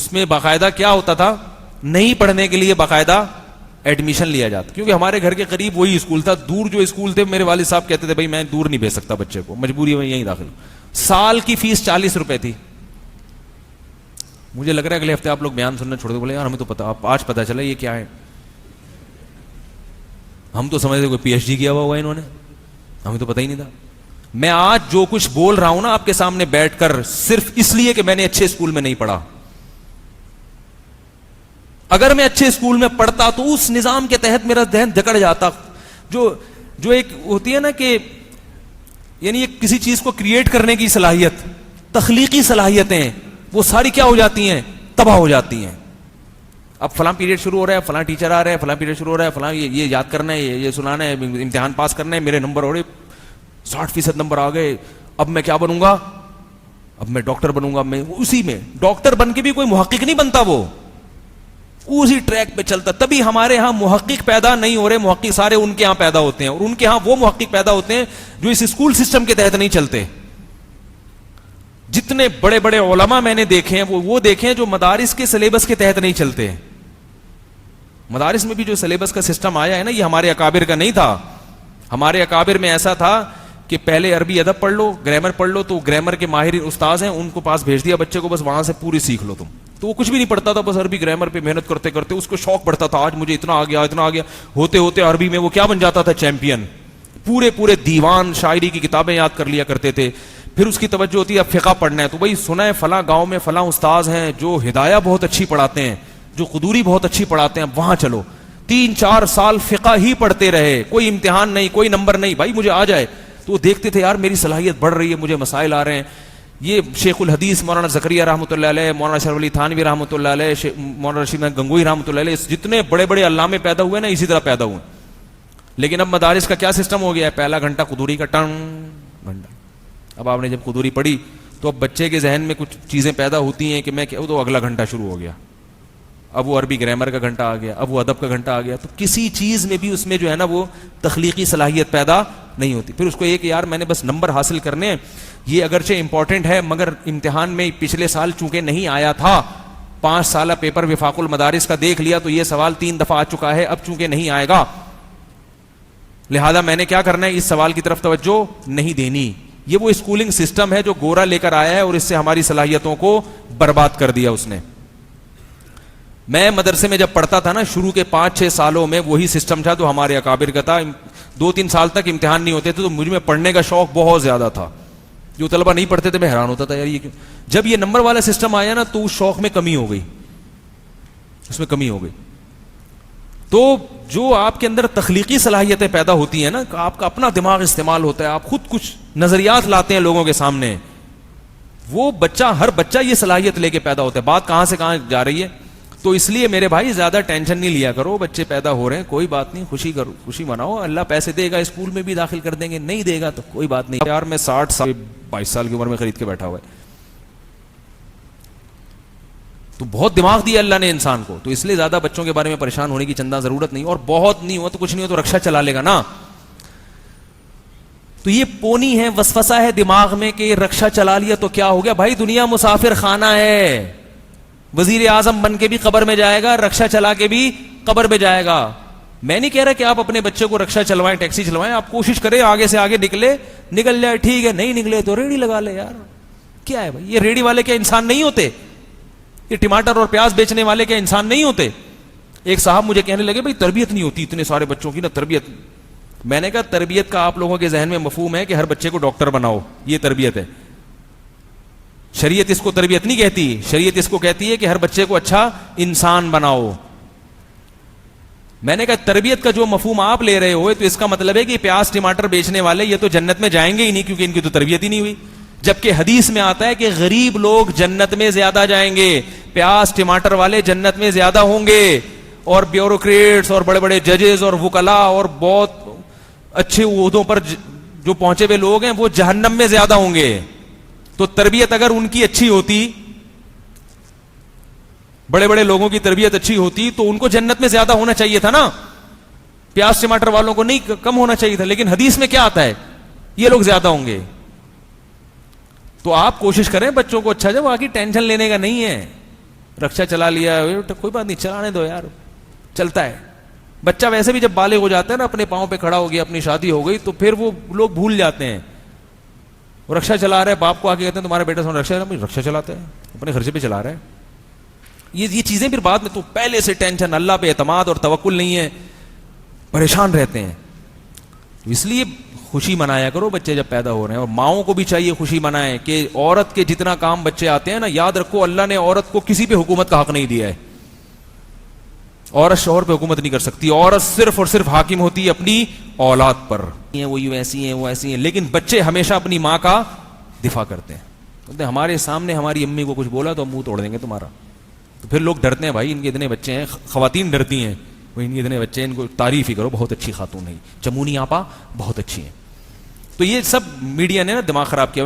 اس میں باقاعدہ کیا ہوتا تھا, نہیں پڑھنے کے لیے باقاعدہ ایڈمیشن لیا جاتا, کیونکہ ہمارے گھر کے قریب وہی اسکول تھا. دور جو اسکول تھے میرے والد صاحب کہتے تھے بھائی میں دور نہیں بھیج سکتا بچے کو, مجبوری میں یہیں داخل. سال کی فیس 40 روپے تھی. مجھے لگ رہا ہے اگلے ہفتے آپ لوگ بیان سننا چھوڑ دو, بولے یار ہمیں تو پتا, آج پتا چلا یہ کیا ہے. ہم تو سمجھتے کوئی پی ایچ ڈی کیا ہوا ہوگا انہوں نے, ہمیں تو پتہ ہی نہیں تھا. میں آج جو کچھ بول رہا ہوں نا آپ کے سامنے بیٹھ کر, صرف اس لیے کہ میں نے اچھے اسکول میں نہیں پڑھا. اگر میں اچھے اسکول میں پڑھتا تو اس نظام کے تحت میرا ذہن جکڑ جاتا. جو ایک ہوتی ہے نا کہ یعنی کسی چیز کو کریٹ کرنے کی صلاحیت, تخلیقی صلاحیتیں, وہ ساری کیا ہو جاتی ہیں, تباہ ہو جاتی ہیں. اب فلاں پیریڈ شروع ہو رہا ہے, فلاں ٹیچر آ رہا ہے, فلاں پیریڈ شروع ہو رہا ہے, فلاں یہ یاد کرنا ہے, یہ سنانا ہے, امتحان پاس کرنا ہے, میرے نمبر ہو رہے 60% نمبر آ گئے, اب میں کیا بنوں گا, اب میں ڈاکٹر بنوں گا. میں اسی میں ڈاکٹر بن کے بھی کوئی محقق نہیں بنتا, وہ اسی ٹریک پہ چلتا. تبھی ہمارے ہاں محقق پیدا نہیں ہو رہے, محقق سارے ان کے ہاں پیدا ہوتے ہیں, اور ان کے ہاں وہ محقق پیدا ہوتے ہیں جو اس اسکول سسٹم کے تحت نہیں چلتے. جتنے بڑے بڑے علماء میں نے دیکھے ہیں وہ دیکھیں جو مدارس کے سلیبس کے تحت نہیں چلتے. مدارس میں بھی جو سلیبس کا سسٹم آیا ہے نا, یہ ہمارے اکابر کا نہیں تھا. ہمارے اکابر میں ایسا تھا کہ پہلے عربی ادب پڑھ لو, گرامر پڑھ لو, تو گرامر کے ماہر استاذ ہیں ان کو پاس بھیج دیا بچے کو, بس وہاں سے پوری سیکھ لو تم. تو وہ کچھ بھی نہیں پڑھتا تھا, بس عربی گرامر پہ محنت کرتے کرتے اس کو شوق پڑتا تھا, آج مجھے اتنا آ گیا اتنا آ گیا, ہوتے ہوتے عربی میں وہ کیا بن جاتا تھا, چیمپئن. پورے دیوان شاعری کی کتابیں یاد کر لیا کرتے تھے. پھر اس کی توجہ ہوتی ہے اب فقہ پڑھنا ہے, تو بھائی سنا ہے فلاں گاؤں میں فلاں استاذ ہیں جو ہدایہ بہت اچھی پڑھاتے ہیں, جو قدوری بہت اچھی پڑھاتے ہیں, وہاں چلو. 3-4 سال فقہ ہی پڑھتے رہے, کوئی امتحان نہیں, کوئی نمبر نہیں, بھائی مجھے آ جائے. تو وہ دیکھتے تھے یار میری صلاحیت بڑھ رہی ہے, مجھے مسائل آ رہے ہیں. یہ شیخ الحدیث مولانا زکریا رحمۃ اللہ علیہ, مولانا اشرف علی تھانوی رحمۃ اللہ علیہ, مولانا رشید گنگوئی رحمۃ اللہ علیہ, جتنے بڑے بڑے علامے پیدا ہوئے نا اسی طرح پیدا ہوئے. لیکن اب مدارس کا کیا سسٹم ہو گیا ہے, پہلا گھنٹہ قدوری کا ٹنگ گھنٹہ. اب آپ نے جب قدوری پڑھی تو اب بچے کے ذہن میں کچھ چیزیں پیدا ہوتی ہیں کہ میں کیا, تو اگلا گھنٹہ شروع ہو گیا, اب وہ عربی گرامر کا گھنٹہ آ گیا, اب وہ ادب کا گھنٹہ آ گیا. تو کسی چیز میں بھی اس میں جو ہے نا وہ تخلیقی صلاحیت پیدا نہیں ہوتی. پھر اس کو یہ کہ یار میں نے بس نمبر حاصل کرنے, یہ اگرچہ امپورٹنٹ ہے مگر امتحان میں پچھلے سال چونکہ نہیں آیا تھا, 5 سالہ پیپر وفاق المدارس کا دیکھ لیا تو یہ سوال 3 دفعہ آ چکا ہے, اب چونکہ نہیں آئے گا لہذا میں نے کیا کرنا ہے, اس سوال کی طرف توجہ نہیں دینی. یہ وہ اسکولنگ سسٹم ہے جو گورا لے کر آیا ہے اور اس سے ہماری صلاحیتوں کو برباد کر دیا اس نے. میں مدرسے میں جب پڑھتا تھا نا, شروع کے 5-6 سالوں میں وہی سسٹم تھا تو ہمارے اکابر کا تھا. 2-3 سال تک امتحان نہیں ہوتے تھے تو مجھ میں پڑھنے کا شوق بہت زیادہ تھا. جو طلبہ نہیں پڑھتے تھے میں حیران ہوتا تھا یار یہ کیوں. جب یہ نمبر والا سسٹم آیا نا تو اس شوق میں کمی ہو گئی, اس میں کمی ہو گئی. تو جو آپ کے اندر تخلیقی صلاحیتیں پیدا ہوتی ہیں نا, آپ کا اپنا دماغ استعمال ہوتا ہے, آپ خود کچھ نظریات لاتے ہیں لوگوں کے سامنے, وہ بچہ, ہر بچہ یہ صلاحیت لے کے پیدا ہوتا ہے. بات کہاں سے کہاں جا رہی ہے. تو اس لیے میرے بھائی زیادہ ٹینشن نہیں لیا کرو, بچے پیدا ہو رہے ہیں کوئی بات نہیں, خوشی کرو, خوشی مناؤ. اللہ پیسے دے گا اسکول میں بھی داخل کر دیں گے, نہیں دے گا تو کوئی بات نہیں. یار میں 60 سال 22 سال کی عمر میں خرید کے بیٹھا ہوا ہے, تو بہت دماغ دیا اللہ نے انسان کو. تو اس لیے زیادہ بچوں کے بارے میں پریشان ہونے کی چندہ ضرورت نہیں, اور بہت نہیں ہوا تو کچھ نہیں ہو تو رکشا چلا لے گا نا. تو یہ پونی ہے, وسوسہ ہے دماغ میں کہ رکشا چلا لیا تو کیا ہو گیا. بھائی دنیا مسافر خانہ ہے, وزیر اعظم بن کے بھی قبر میں جائے گا, رکشا چلا کے بھی قبر میں جائے گا. میں نہیں کہہ رہا کہ آپ اپنے بچے کو رکشا چلوائیں, ٹیکسی چلوائیں, آپ کوشش کریں آگے سے آگے نکل جائے, ٹھیک ہے. نہیں نکلے تو ریڑھی لگا لے یار, کیا ہے بھائی. یہ ریڑھی والے کیا انسان نہیں ہوتے؟ یہ ٹماٹر اور پیاز بیچنے والے کیا انسان نہیں ہوتے؟ ایک صاحب مجھے کہنے لگے بھائی تربیت نہیں ہوتی اتنے سارے بچوں کی نا, تربیت. میں نے کہا تربیت کا آپ لوگوں کے ذہن میں مفہوم ہے کہ ہر بچے کو ڈاکٹر بناؤ, یہ تربیت ہے. شریعت اس کو تربیت نہیں کہتی, شریعت اس کو کہتی ہے کہ ہر بچے کو اچھا انسان بناؤ. میں نے کہا تربیت کا جو مفہوم آپ لے رہے ہو تو اس کا مطلب ہے کہ پیاز ٹماٹر بیچنے والے یہ تو جنت میں جائیں گے ہی نہیں کیونکہ ان کی تو تربیت ہی نہیں ہوئی. جبکہ حدیث میں آتا ہے کہ غریب لوگ جنت میں زیادہ جائیں گے, پیاز ٹماٹر والے جنت میں زیادہ ہوں گے, اور بیوروکریٹس اور بڑے بڑے ججز اور وکلاء اور بہت اچھے عہدوں پر جو پہنچے ہوئے لوگ ہیں وہ جہنم میں زیادہ ہوں گے. تو تربیت اگر ان کی اچھی ہوتی, بڑے بڑے لوگوں کی تربیت اچھی ہوتی تو ان کو جنت میں زیادہ ہونا چاہیے تھا نا, پیاز ٹماٹر والوں کو نہیں کم ہونا چاہیے تھا. لیکن حدیث میں کیا آتا ہے, یہ لوگ زیادہ ہوں گے. تو آپ کوشش کریں بچوں کو اچھا, جب باقی ٹینشن لینے کا نہیں ہے. رکشا چلا لیا, کوئی بات نہیں, چلانے دو یار, چلتا ہے. بچہ ویسے بھی جب بالغ ہو جاتا ہے نا, اپنے پاؤں پہ کھڑا ہو گیا, اپنی شادی ہو گئی, تو پھر وہ لوگ بھول جاتے ہیں. وہ رکشا چلا رہا ہے, باپ کو آ کے کہتے ہیں تمہارا بیٹا سونا رکشا چلاتا ہے, اپنے خرچے پہ چلا رہا ہے. یہ چیزیں پھر بعد میں, تو پہلے سے ٹینشن, اللہ پہ اعتماد اور توکل نہیں ہے, پریشان رہتے ہیں. اس لیے خوشی منایا کرو بچے جب پیدا ہو رہے ہیں, اور ماؤں کو بھی چاہیے خوشی منائیں کہ عورت کے جتنا کام بچے آتے ہیں نا, یاد رکھو اللہ نے عورت کو کسی پہ حکومت کا حق نہیں دیا ہے. عورت شوہر پہ حکومت نہیں کر سکتی, عورت صرف اور صرف حاکم ہوتی ہے اپنی اولاد پر. وہ یوں ایسی ہیں, وہ ایسی ہیں, لیکن بچے ہمیشہ اپنی ماں کا دفاع کرتے ہیں. بولتے ہیں ہمارے سامنے ہماری امی کو کچھ بولا تو ہم منہ توڑ دیں گے تمہارا. تو پھر لوگ ڈرتے ہیں, بھائی ان کے اتنے بچے ہیں, خواتین ڈرتی ہیں, وہ ان کے اتنے بچے ہیں, ان کو تعریف ہی کرو, بہت اچھی خاتون ہے, چمونی آپا بہت اچھی ہیں. تو یہ سب میڈیا نے نا دماغ خراب کیا.